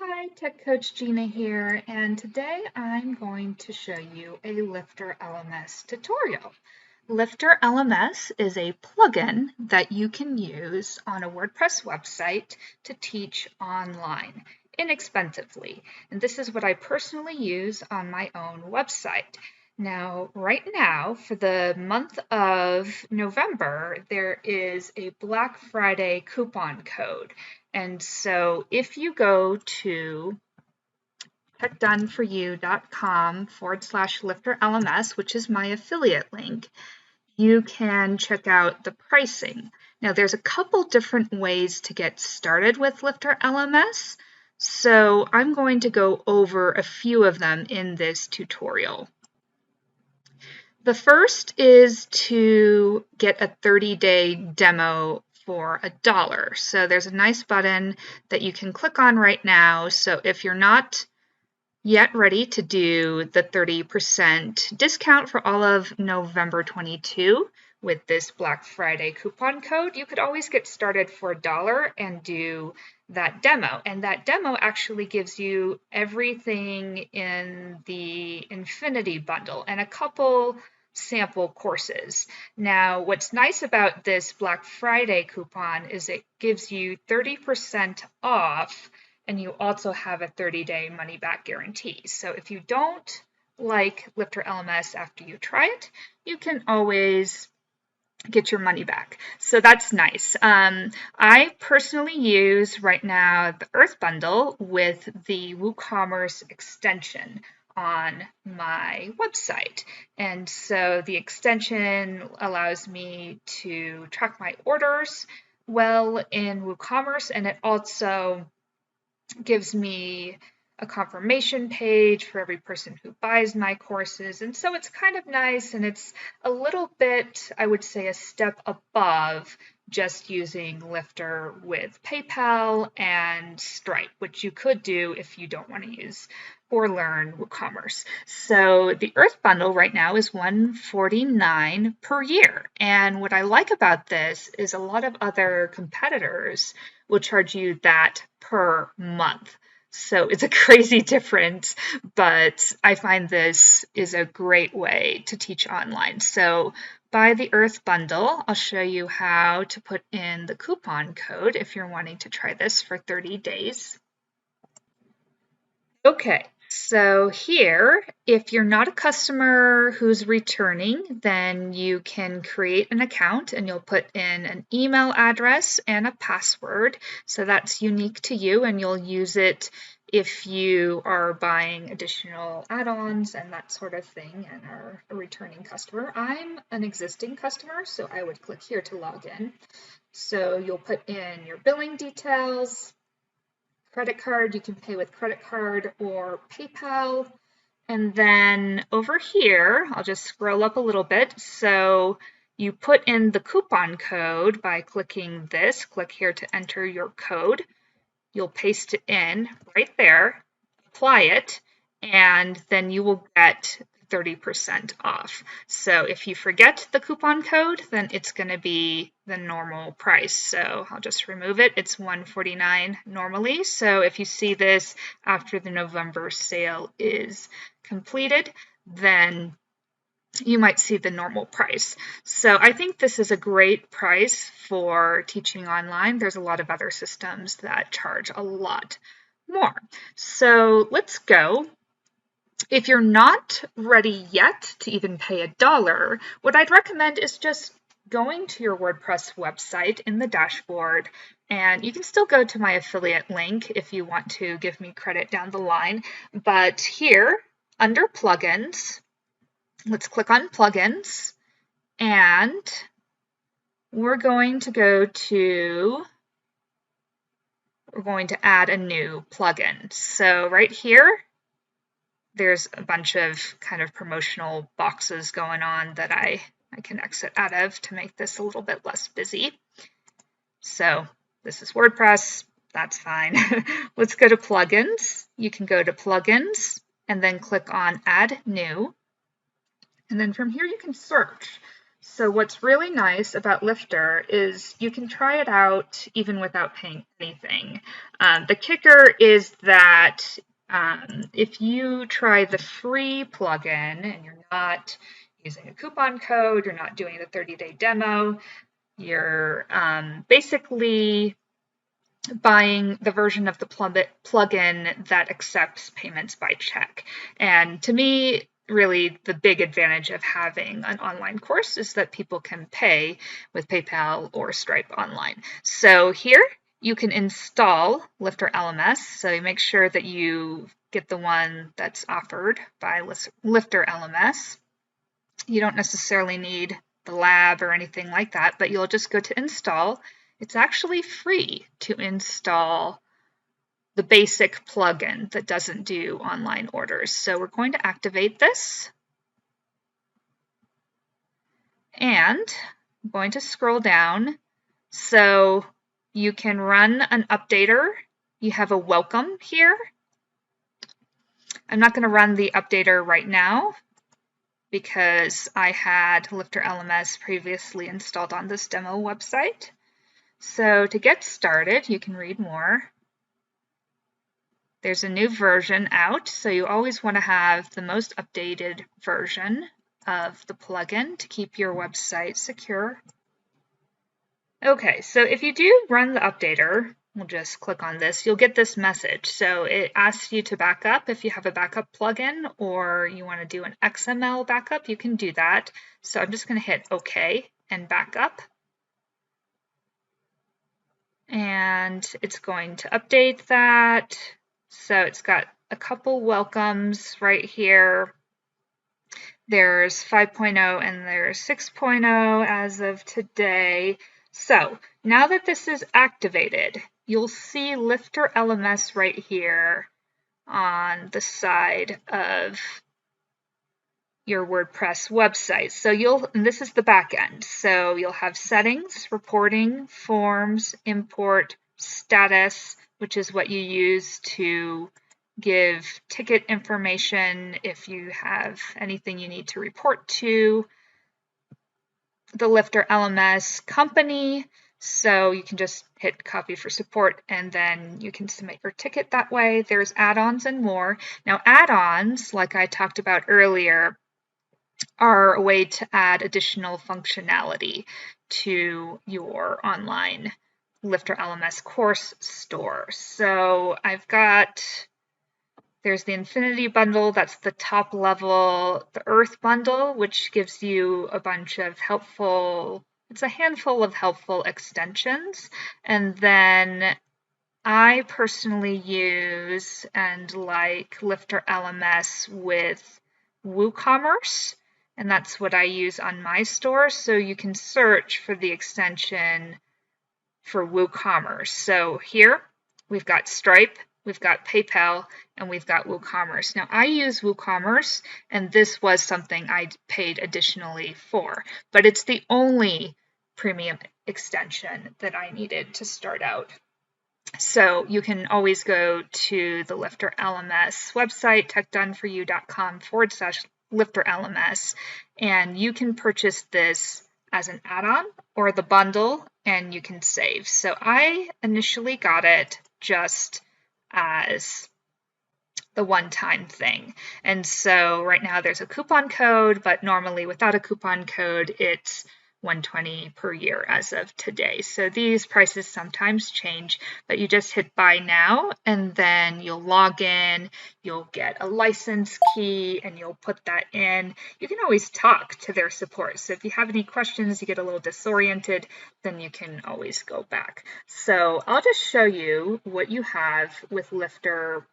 Hi, Tech Coach Gina here, and today I'm going to show you a LifterLMS tutorial. LifterLMS is a plugin that you can use on a WordPress website to teach online inexpensively. And this is what I personally use on my own website. Now, right now, for the month of November, there is a Black Friday coupon code. And so if you go to techdoneforyou.com/LifterLMS, which is my affiliate link, you can check out the pricing. Now, there's a couple different ways to get started with LifterLMS, so I'm going to go over a few of them in this tutorial. The first is to get a 30-day demo for $1. So there's a nice button that you can click on right now. So if you're not yet ready to do the 30% discount for all of November 22 with this Black Friday coupon code, you could always get started for $1 and do that demo. And that demo actually gives you everything in the Infinity bundle and a couple sample courses. Now, what's nice about this Black Friday coupon is it gives you 30% off, and you also have a 30-day money-back guarantee. So if you don't like LifterLMS after you try it, you can always get your money back. So that's nice. I personally use right now the Earth Bundle with the WooCommerce extension on my website. And so the extension allows me to track my orders well in WooCommerce, and it also gives me a confirmation page for every person who buys my courses. And so it's kind of nice, and it's a little bit, I would say, a step above just using Lifter with PayPal and Stripe, which you could do if you don't want to use or learn WooCommerce. So the Earth Bundle right now is $149 per year. And what I like about this is a lot of other competitors will charge you that per month. So it's a crazy difference, but I find this is a great way to teach online. So buy the Earth Bundle. I'll show you how to put in the coupon code if you're wanting to try this for 30 days. Okay, so here, if you're not a customer who's returning, then you can create an account and you'll put in an email address and a password. So that's unique to you, and you'll use it if you are buying additional add-ons and that sort of thing and are a returning customer. I'm an existing customer, so I would click here to log in. So you'll put in your billing details, credit card, you can pay with credit card or PayPal. And then over here, I'll just scroll up a little bit. So you put in the coupon code by clicking this. Click here to enter your code. You'll paste it in right there, apply it, and then you will get 30% off. So if you forget the coupon code, then it's going to be the normal price. So I'll just remove it. It's $149 normally. So if you see this after the November sale is completed, then you might see the normal price. So I think this is a great price for teaching online. There's a lot of other systems that charge a lot more. So let's go. If you're not ready yet to even pay $1, what I'd recommend is just going to your WordPress website in the dashboard, and you can still go to my affiliate link if you want to give me credit down the line. But here, under plugins, let's click on plugins, and we're going to add a new plugin. So right here, there's a bunch of kind of promotional boxes going on that I can exit out of to make this a little bit less busy. So this is WordPress, that's fine. Let's go to plugins. You can go to plugins and then click on add new. And then from here you can search. So what's really nice about Lifter is you can try it out even without paying anything. The kicker is that if you try the free plugin and you're not using a coupon code, you're not doing the 30-day demo, you're basically buying the version of the plugin that accepts payments by check. And to me, really the big advantage of having an online course is that people can pay with PayPal or Stripe online. So here you can install LifterLMS. So you make sure that you get the one that's offered by LifterLMS. You don't necessarily need the lab or anything like that, but you'll just go to install. It's actually free to install the basic plugin that doesn't do online orders. So we're going to activate this. And I'm going to scroll down. So you can run an updater. You have a welcome here. I'm not going to run the updater right now because I had LifterLMS previously installed on this demo website. So to get started, you can read more. There's a new version out, so you always want to have the most updated version of the plugin to keep your website secure. Okay, so if you do run the updater, we'll just click on this, you'll get this message. So it asks you to back up if you have a backup plugin or you want to do an XML backup, you can do that. So I'm just going to hit OK and back up. And it's going to update that. So it's got a couple welcomes right here. There's 5.0 and there's 6.0 as of today. So now that this is activated, you'll see LifterLMS right here on the side of your WordPress website. So this is the back end. So you'll have settings, reporting, forms, import, status, which is what you use to give ticket information if you have anything you need to report to. The LifterLMS company, so you can just hit copy for support and then you can submit your ticket that way. There's add-ons and more. Now add-ons, like I talked about earlier, are a way to add additional functionality to your online LifterLMS course store. So there's the Infinity bundle, that's the top level, the Earth bundle, which gives you a bunch of it's a handful of helpful extensions. And then I personally use and like LifterLMS with WooCommerce, and that's what I use on my store. So you can search for the extension for WooCommerce. So here we've got Stripe, we've got PayPal, and we've got WooCommerce. Now I use WooCommerce, and this was something I paid additionally for, but it's the only premium extension that I needed to start out. So you can always go to the LifterLMS website, techdoneforyou.com/LifterLMS, and you can purchase this as an add-on or the bundle, and you can save. So I initially got it just as the one-time thing. And so right now there's a coupon code, but normally without a coupon code, it's $120 per year as of today. So these prices sometimes change, but you just hit buy now and then you'll log in, you'll get a license key and you'll put that in. You can always talk to their support. So if you have any questions, you get a little disoriented, then you can always go back. So I'll just show you what you have with Lifter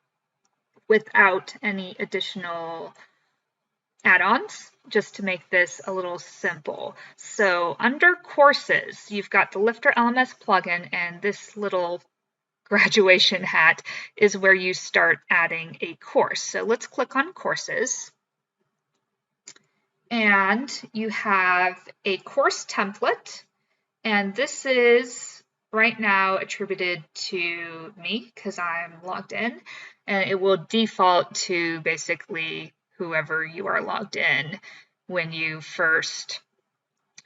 without any additional add-ons, just to make this a little simple. So under courses, you've got the LifterLMS plugin, and this little graduation hat is where you start adding a course. So let's click on courses. And you have a course template, and this is right now attributed to me because I'm logged in, and it will default to basically whoever you are logged in when you first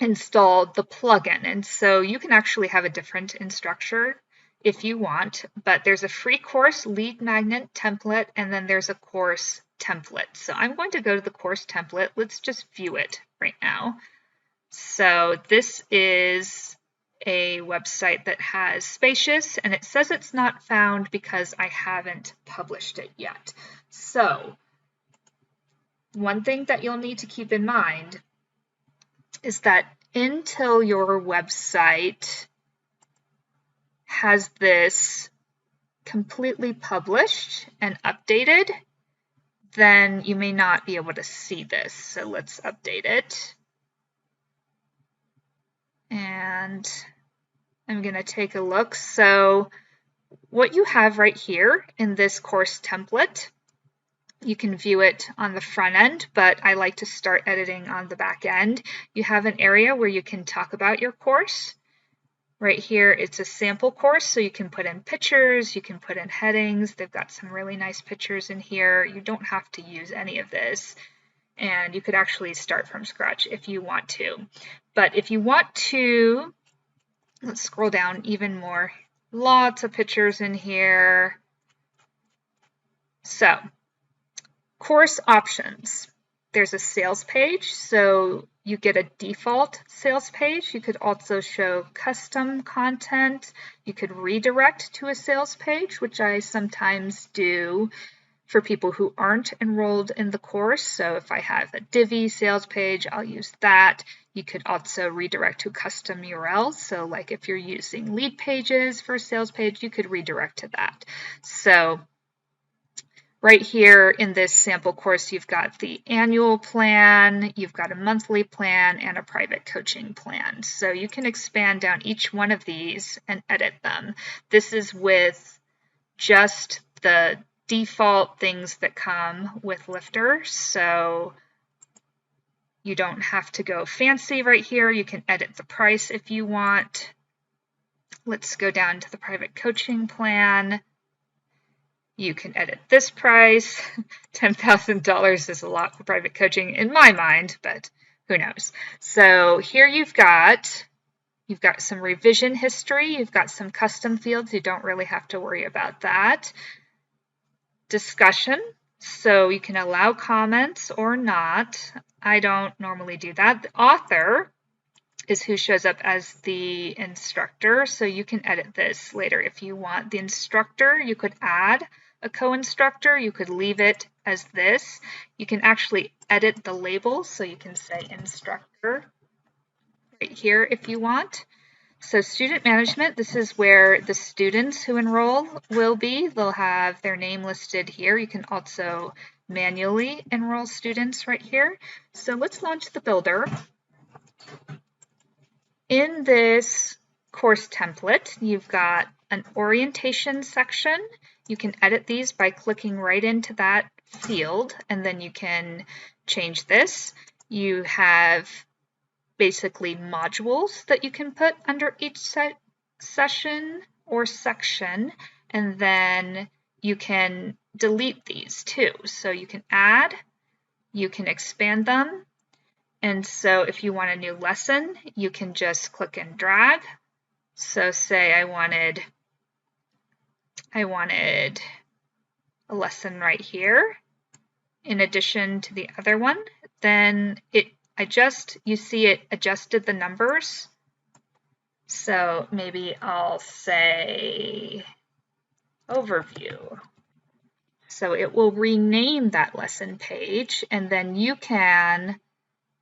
install the plugin. And so you can actually have a different instructor if you want, but there's a free course lead magnet template, and then there's a course template. So I'm going to go to the course template. Let's just view it right now. So this is a website that has Spacious, and it says it's not found because I haven't published it yet. So one thing that you'll need to keep in mind is that until your website has this completely published and updated, then you may not be able to see this. So let's update it. And I'm going to take a look. So what you have right here in this course template, you can view it on the front end, but I like to start editing on the back end. You have an area where you can talk about your course. Right here, it's a sample course, so you can put in pictures, you can put in headings. They've got some really nice pictures in here. You don't have to use any of this, and you could actually start from scratch if you want to. But if you want to, let's scroll down even more. Lots of pictures in here. So, course options. There's a sales page, so you get a default sales page. You could also show custom content. You could redirect to a sales page, which I sometimes do for people who aren't enrolled in the course. So if I have a Divi sales page, I'll use that. You could also redirect to custom URLs. So like if you're using lead pages for a sales page, you could redirect to that. So right here in this sample course, you've got the annual plan, you've got a monthly plan, and a private coaching plan. So you can expand down each one of these and edit them. This is with just the default things that come with Lifter. So you don't have to go fancy right here. You can edit the price if you want. Let's go down to the private coaching plan. You can edit this price. $10,000 is a lot for private coaching in my mind, but who knows. So here you've got some revision history. You've got some custom fields. You don't really have to worry about that. Discussion. So you can allow comments or not. I don't normally do that. The author is who shows up as the instructor. So you can edit this later if you want. The instructor, you could add a co-instructor. You could leave it as this. You can actually edit the label. So you can say instructor right here if you want. So student management, this is where the students who enroll will be. They'll have their name listed here. You can also manually enroll students right here. So let's launch the builder. In this course template, you've got an orientation section. You can edit these by clicking right into that field, and then you can change this. You have basically modules that you can put under each session or section, and then you can delete these too. So you can add, you can expand them. And so if you want a new lesson, you can just click and drag. So say I wanted a lesson right here in addition to the other one, then you see it adjusted the numbers. So maybe I'll say overview. So it will rename that lesson page, and then you can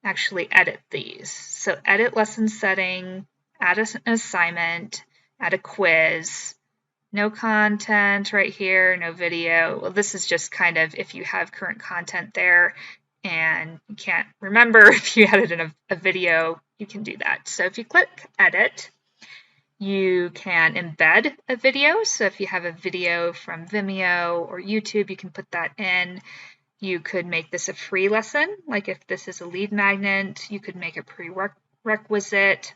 actually edit these. So edit lesson setting, add an assignment, add a quiz, no content right here, no video. Well, this is just kind of if you have current content there and you can't remember if you added in a video, you can do that. So if you click edit, you can embed a video. So if you have a video from Vimeo or YouTube, you can put that in. You could make this a free lesson. Like if this is a lead magnet, you could make a prerequisite.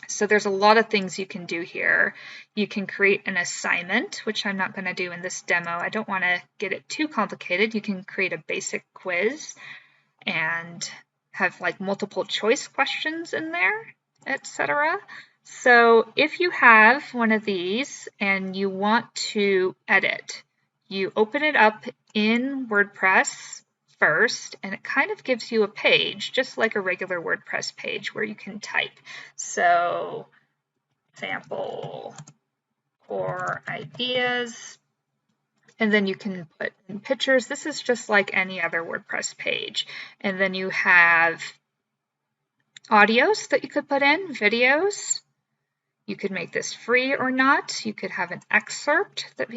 So there's a lot of things you can do here. You can create an assignment, which I'm not going to do in this demo. I don't want to get it too complicated. You can create a basic quiz and have like multiple choice questions in there, etc. So if you have one of these and you want to edit, you open it up in WordPress first, and it kind of gives you a page, just like a regular WordPress page, where you can type. So, sample core ideas, and then you can put in pictures. This is just like any other WordPress page. And then you have audios that you could put in, videos. You could make this free or not. You could have an excerpt that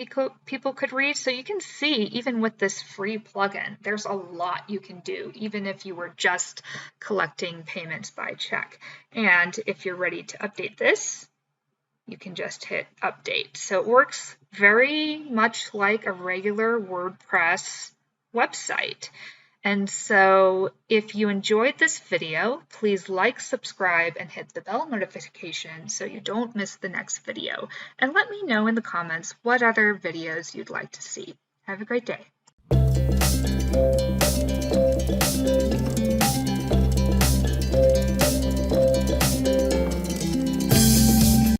people could read. So you can see, even with this free plugin, there's a lot you can do, even if you were just collecting payments by check. And if you're ready to update this, you can just hit update. So it works very much like a regular WordPress website. And so if you enjoyed this video, please like, subscribe, and hit the bell notification so you don't miss the next video. And let me know in the comments what other videos you'd like to see. Have a great day.